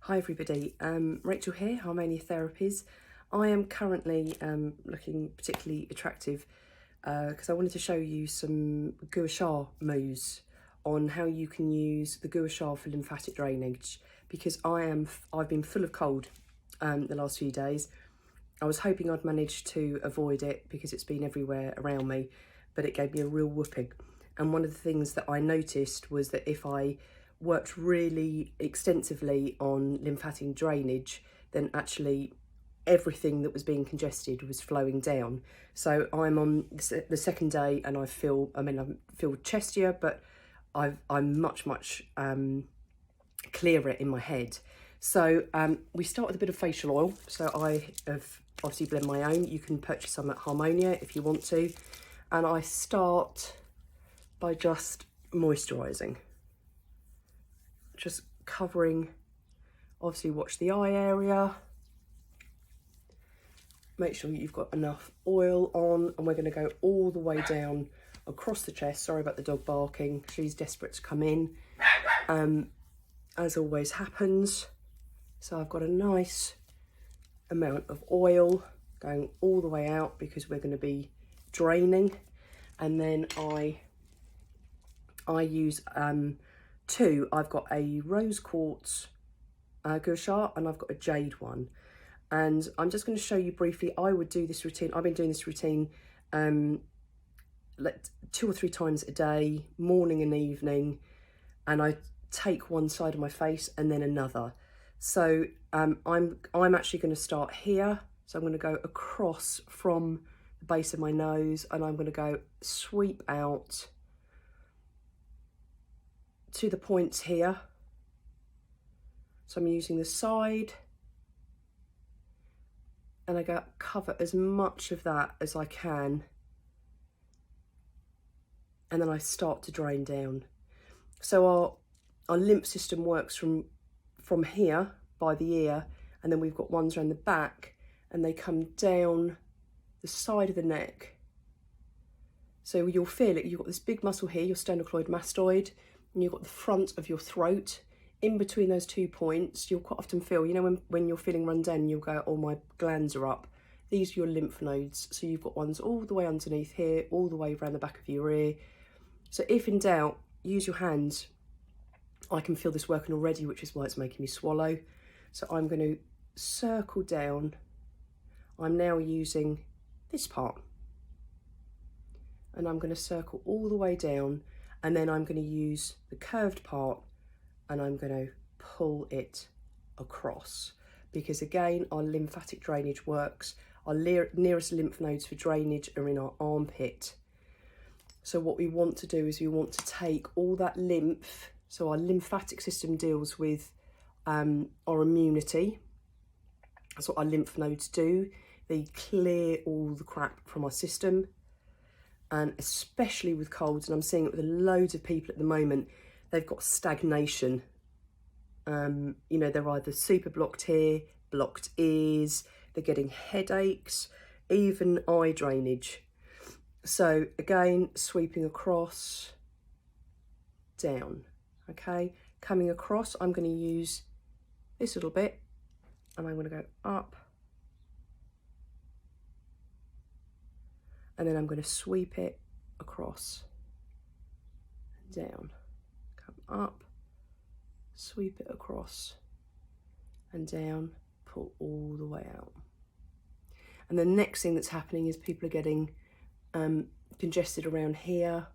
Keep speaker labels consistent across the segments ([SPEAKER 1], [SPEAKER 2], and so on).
[SPEAKER 1] Hi everybody, Rachel here, Harmonia Therapies. I am currently looking particularly attractive because I wanted to show you some guasha moves on how you can use the guasha for lymphatic drainage, because I've been full of cold the last few days. I was hoping I'd manage to avoid it because it's been everywhere around me, but it gave me a real whooping. And one of the things that I noticed was that if I worked really extensively on lymphatic drainage, then actually everything that was being congested was flowing down. So I'm on the second day and I feel chestier, but I'm much clearer in my head. So we start with a bit of facial oil. So I have obviously blend my own. You can purchase some at Harmonia if you want to. And I start by just moisturising. Just covering, obviously watch the eye area. Make sure you've got enough oil on, and we're going to go all the way down across the chest. Sorry about the dog barking, she's desperate to come in, as always happens. So I've got a nice amount of oil going all the way out because we're going to be draining. And then I use two. I've got a rose quartz guasha and I've got a jade one, and I'm just going to show you briefly. I would do this routine. I've been doing this routine like 2 or 3 times a day, morning and evening, and I take one side of my face and then another. So I'm actually going to start here. So I'm going to go across from the base of my nose, and I'm going to go sweep out to the points here. So I'm using the side, and I go cover as much of that as I can, and then I start to drain down. So our lymph system works from here by the ear, and then we've got ones around the back, and they come down the side of the neck. So you'll feel it. You've got this big muscle here, your sternocleidomastoid, and you've got the front of your throat. In between those 2 points, you'll quite often feel, you know, when you're feeling run down, you'll go, oh, my glands are up. These are your lymph nodes. So you've got ones all the way underneath here, all the way around the back of your ear. So if in doubt, use your hands. I can feel this working already, which is why it's making me swallow. So I'm going to circle down. I'm now using this part, and I'm going to circle all the way down, and then I'm going to use the curved part and I'm going to pull it across, because again, our lymphatic drainage works. Our nearest lymph nodes for drainage are in our armpit. So what we want to do is we want to take all that lymph. So our lymphatic system deals with our immunity. That's what our lymph nodes do. They clear all the crap from our system, and especially with colds, and I'm seeing it with loads of people at the moment, they've got stagnation. You know, they're either super blocked here, blocked ears, they're getting headaches, even eye drainage. So again, sweeping across, down, okay? Coming across, I'm going to use this little bit, and I'm going to go up, and then I'm going to sweep it across and down. Come up, sweep it across and down, pull all the way out. And the next thing that's happening is people are getting congested around here,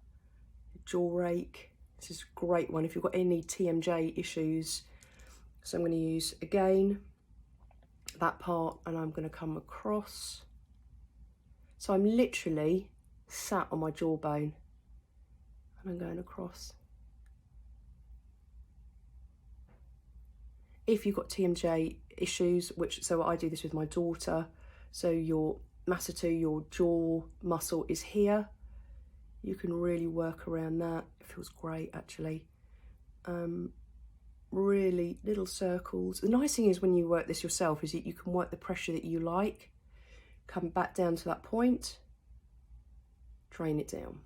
[SPEAKER 1] jaw ache. This is a great one if you've got any TMJ issues. So I'm going to use again that part, and I'm going to come across. So I'm literally sat on my jawbone and I'm going across. If you've got TMJ issues, so I do this with my daughter, so your masseter, your jaw muscle is here, you can really work around that. It feels great actually. Really little circles. The nice thing is when you work this yourself is that you can work the pressure that you like, come back down to that point, drain it down.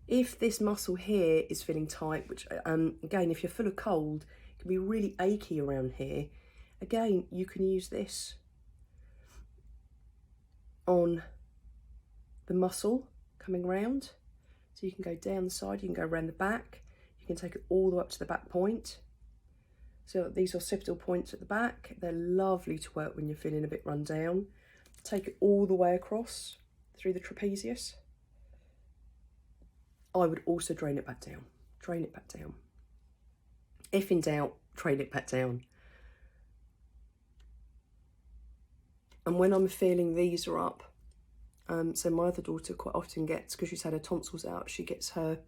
[SPEAKER 1] If this muscle here is feeling tight, which again, if you're full of cold, it can be really achy around here. Again, you can use this on the muscle coming round. So you can go down the side, you can go around the back, you can take it all the way up to the back point. So these are occipital points at the back. They're lovely to work when you're feeling a bit run down. Take it all the way across through the trapezius. I would also drain it back down. Drain it back down. If in doubt, drain it back down. And when I'm feeling these are up, so my other daughter quite often gets, because she's had her tonsils out, she gets her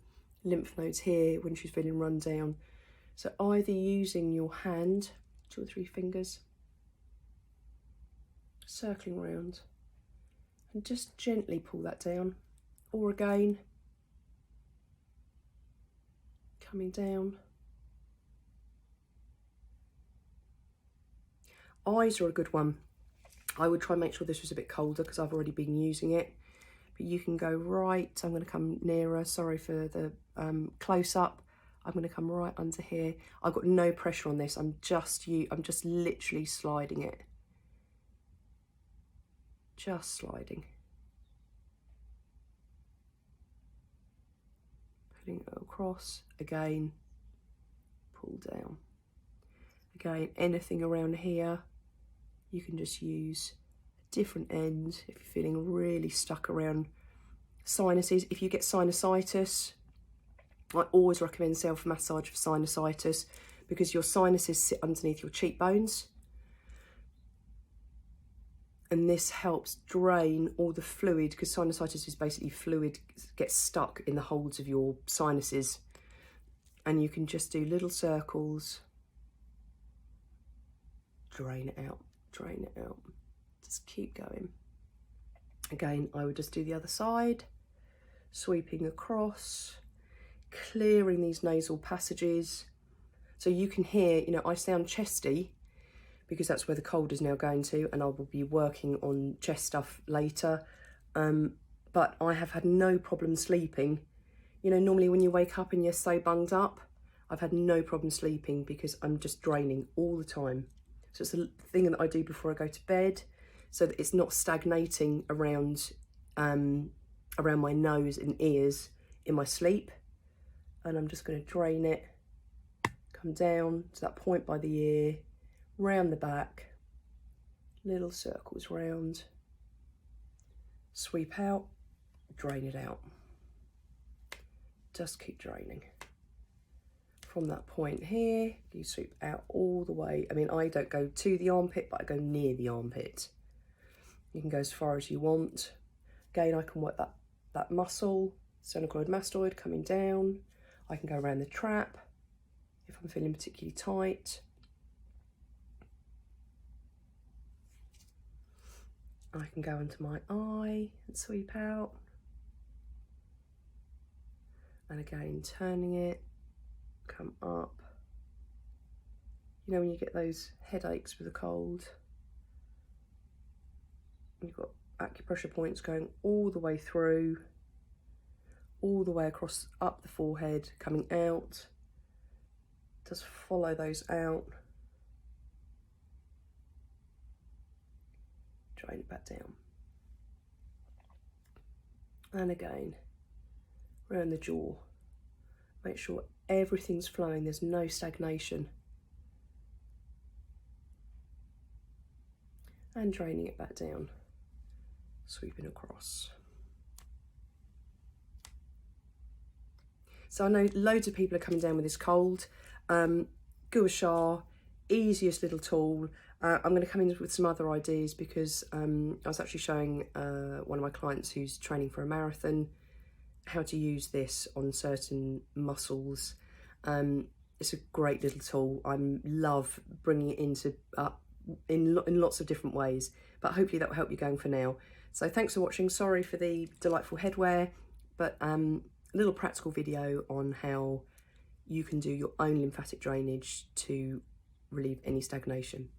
[SPEAKER 1] lymph nodes here when she's feeling run down. So either using your hand, 2 or 3 fingers, circling around, and just gently pull that down, or again, coming down. Eyes are a good one. I would try and make sure this was a bit colder because I've already been using it. But you can go right, I'm going to come nearer, sorry for the close-up. I'm going to come right under here. I've got no pressure on this, I'm just literally sliding it. Just sliding. Putting it across, again, pull down. Again, anything around here, you can just use a different end if you're feeling really stuck around sinuses. If you get sinusitis, I always recommend self-massage for sinusitis because your sinuses sit underneath your cheekbones. And this helps drain all the fluid, because sinusitis is basically fluid gets stuck in the holes of your sinuses. And you can just do little circles, drain it out, drain it out. Just keep going. Again, I would just do the other side, sweeping across, clearing these nasal passages. So you can hear, you know, I sound chesty because that's where the cold is now going to, and I will be working on chest stuff later. But I have had no problem sleeping. You know, normally when you wake up and you're so bunged up, I've had no problem sleeping because I'm just draining all the time. So it's a thing that I do before I go to bed, so that it's not stagnating around around my nose and ears in my sleep. And I'm just going to drain it, come down to that point by the ear, round the back, little circles round, sweep out, drain it out. Just keep draining. From that point here, you sweep out all the way. I mean, I don't go to the armpit, but I go near the armpit. You can go as far as you want. Again, I can work that muscle, sternocleidomastoid mastoid coming down. I can go around the trap if I'm feeling particularly tight. I can go into my eye and sweep out. And again, turning it, come up. You know when you get those headaches with a cold, you've got acupressure points going all the way through, all the way across, up the forehead, coming out. Just follow those out. Drain it back down. And again, around the jaw. Make sure everything's flowing, there's no stagnation. And draining it back down, sweeping across. So I know loads of people are coming down with this cold. Guasha, easiest little tool. I'm going to come in with some other ideas because I was actually showing one of my clients who's training for a marathon how to use this on certain muscles. It's a great little tool. I love bringing it into in lots of different ways, but hopefully that will help you going for now. So thanks for watching. Sorry for the delightful headwear, but a little practical video on how you can do your own lymphatic drainage to relieve any stagnation.